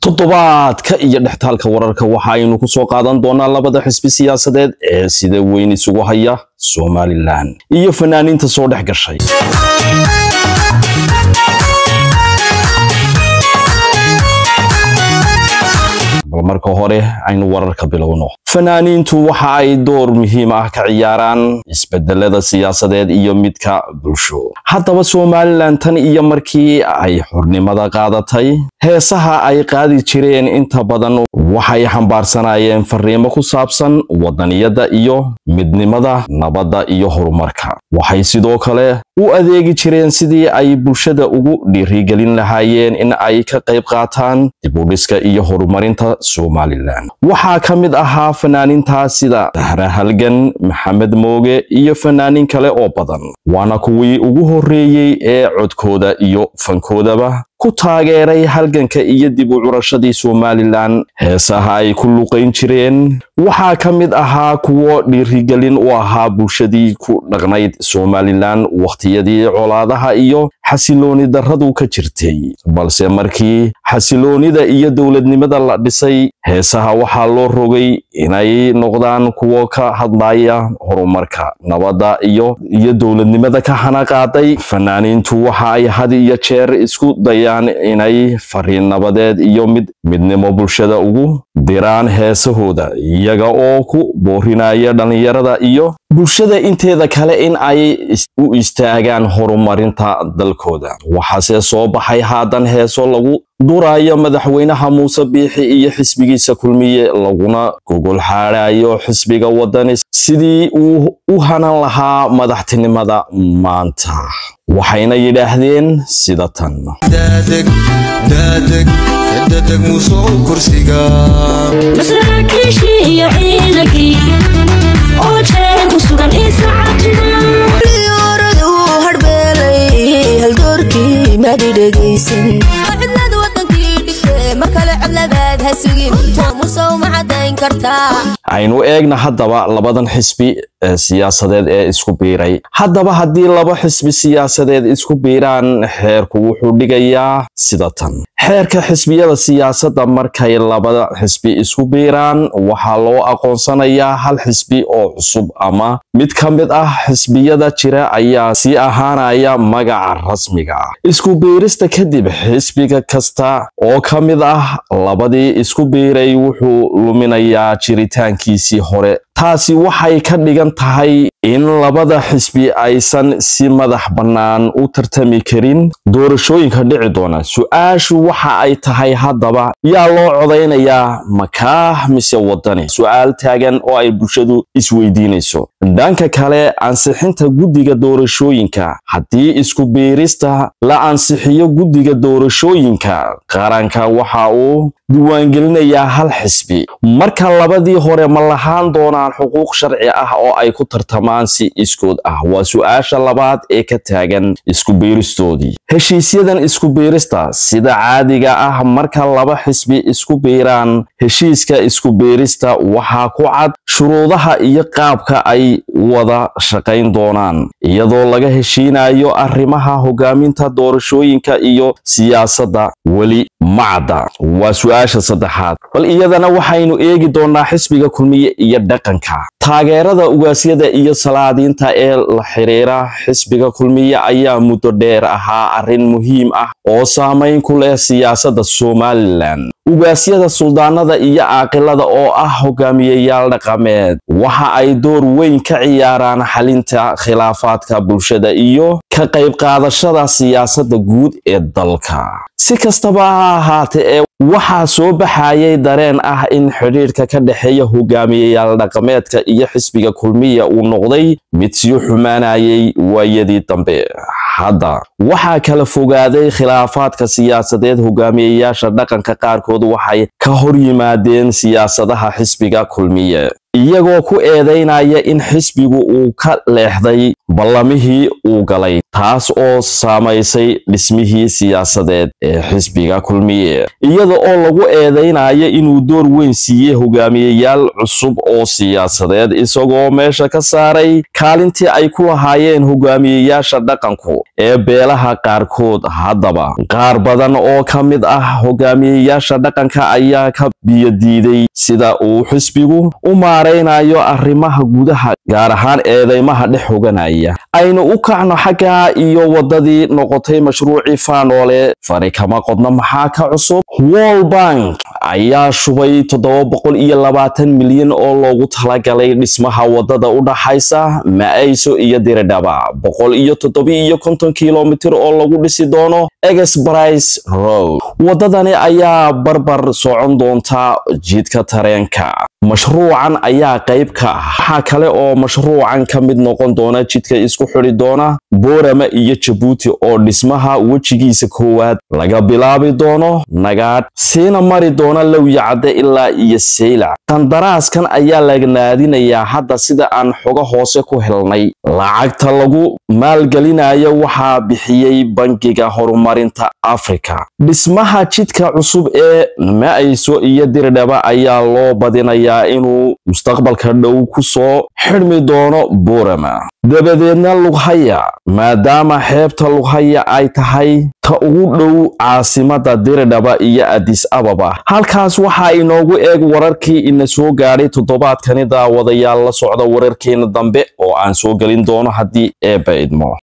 toddobaadka iyo dhextaalka wararka waxa aynu ku soo qaadan doonaa labada xisbi siyaasadeed ee sida weyn isugu haya Somaliland iyo fanaaniinta soo dhex gashay. marka hore aynu wararka bilowno. fanaaniintu waxa ay door muhiim ah ka ciyaaraan isbedelada siyaasadeed iyo midka bulsho. haddaba Somaliland tan iyo markii ay xornimada qaadatay heesaha ay qaadi jireen inta badan waxay xambaarsanayeen fariimo ku saabsan wadaniyada iyo midnimada, nabadda iyo horumarka. waxay sidoo kale u adeegi jireen sidii ay bulshada ugu dhiirigelin lahaayeen in ay ka qayb qaataan dib u dhiska iyo horumarinta Somaliland. waxaa ka mid ahaa fanaaniinta sida Zahra Halgan, Maxamed Mooge iyo fanaaniin kale oo badan. waana kuwii ugu horeeyay ee codkooda iyo fankoodaba ku taageeray halganka iyo dib u curashadii Somaliland. heesaha ay ku luqeyn jireen waxaa ka mid ahaa kuwo dhiirigelin u ahaa bulshadii ku dhaqnayd Somaliland waqtiyadii colaadaha iyo xasilooni darradu ka jirtay. balse markii xasiloonida iyo dawladnimada la dhisay, heesaha waxaa loo rogay inay noqdaan kuwo ka hadlaya horumarka, nabadda iyo dawladnimada ka hana qaaday. fanaaniintu waxa ay had iyo jeer isku dayaan inay fariin nabadeed iyo midnimo bulshada ugu diraan heesahooda, iyaga oo ku boorinaya dhalinyarada iyo bulshada inteeda kale in ay u istaagaan horumarinta dalkooda. waxaase soo baxay haatan heeso lagu durayo madaxweynaha Muuse Biixi iyo xisbigiisa Kulmiye, laguna gogol xaarayo xisbiga wadani sidii uu u hanan lahaa madaxtinimada maanta. waxayna yidhaahdeen sida tan: dadeg muso kursiga masrakiishi iyo ciidakii oo jeen ku sugan isaacadna liyoradu harbeelay hal doorkii ma dhageysan cidlad wadankii dhigtay markale cidladaad ha sugin musow ma cadayn kartaa. aynu eegna haddaba labadan xisbi siyaasadeed ee isku biiray. haddaba haddii laba xisbi siyaasadeed isku biiraan, xeerku wuxuu dhigayaa sida tan: xeerka xisbiyada siyaasadda markay labada xisbi isku biiraan waxaa loo aqoonsanayaa hal xisbi oo cusub, ama mid ka mid ah xisbiyada jira ayaa sii ahaanaya magaca rasmiga ah. isku biirista kadib, xisbiga kasta oo ka mid ah labadii isku biiray wuxuu luminayaa jiritaankiisii hore. taasi waxay ka dhigan tahay in labada xisbi aysan si madax bannaan u tartami karin doorashooyinka dhici doona. su-aashu waxa ay tahay haddaba yaa loo codaynayaa, makaah mise wadani? su-aal taagan oo ay bulshadu isweydiinayso. dhanka kale, ansixinta guddiga doorashooyinka. haddii isku biirista la ansixiyo guddiga doorashooyinka qaranka, waxa uu diiwaangelinayaa hal xisbi. marka labadii hore ma lahaan doonaan xuquuq sharci ah oo ay ku tartamaan si iskood ah? waa su-aasha labaad ee ka taagan isku biiristoodii. heshiisyadan isku biirista sida caadiga ah marka laba xisbi isku biiraan, heshiiska isku biirista waxaa ku cad shuruudaha iyo qaabka ay wada shaqayn doonaan, iyadoo laga heshiinayo arrimaha hogaaminta doorashooyinka iyo siyaasadda. weli macda waa su-aasha saddexaad. bal iyadana waxaynu eegi doonaa xisbiga Kulmiye iyo dhaqanka. taageerada ugaasyada iyo salaadiinta ee la xiriira xisbiga Kulmiye ayaa muddo dheer ahaa arrin muhiim ah oo saameyn ku leh siyaasadda Somaliland. ugaasyada, suldaanada iyo caaqilada oo ah hogaamiyeyaal dhaqameed waxa ay door weyn ka ciyaaraan xalinta khilaafaadka bulshada iyo ka qayb qaadashada siyaasadda guud ee dalka. si kastaba ha ahaatee, waxaa soo baxayay dareen ah in xiriirka ka dhexeeya hogaamiyeyaal dhaqameedka iyo xisbiga Kulmiye uu noqday mid sii xumaanayay waayadii dambe. hadda waxaa kala fogaaday khilaafaadka siyaasadeed. hogaamiyeyaasha dhaqanka qaarkood waxay ka hor yimaadeen siyaasadaha xisbiga Kulmiye, iyagoo ku eedeynaya in xisbigu uu ka leexday ballamihii uu galay taas oo saamaysay dhismihii siyaasadeed ee xisbiga kulmiye iyada oo lagu eedeynaya inuu door weyn siiyey hogaamiyeyaal cusub oo siyaasadeed isagoo meesha ka saaray kaalintii ay ku lahaayeen hogaamiyeyaasha dhaqanku ee beelaha qaarkood. haddaba qaar badan oo ka mid ah hogaamiyeyaasha dhaqanka ayaa ka biyadiiday sida uu xisbigu u maareynayo arrimaha gudaha gaar ahaan eedeymaha dhex hoganaya. aynu u kacno xagga iyo wadadii noqotay mashruucii faanoole fari kama qodna maxaa ka cusub. World Bank ayaa shubay 720 milyan oo loogu talagalay dhismaha wadada u dhaxaysa Maayso iyo Diridhaba 157 kilomitir oo lagu dhisi doono Express Road. wadadani ayaa barbar socon doonta jidka tareenka. mashruucan ayaa qayb ka ah waxa kale oo mashruucan ka mid noqon doona jidka isku xiri doona Boorama iyo Djibouti oo dhismaha wajigiisa koowaad laga bilaabi doono Nagaad siina mari doona Lowyacade ilaa iyo Seylac. qandaraaskan ayaa laga naadinayaa hadda sida aan xoga hoose ku helnay. lacagta lagu maalgelinayo waxaa bixiyay Bangiga Horumarinta Afrika. dhismaha jidka cusub ee Maayso iyo Diridhaba ayaa loo badinayaa inuu mustaqbalka dhow ku soo xirmi doono Boorama. dabadeedna Lughaya maadaama xeebta Lughaya ay tahay ta ugu dhow caasimada Diridhaba iyo Addis Ababa. halkaas waxa inoogu eeg wararkii ina soo gaaray toddobaadkani daawadayaal la socda wararkeena dambe oo aan soo galin doono haddii eebba idmo.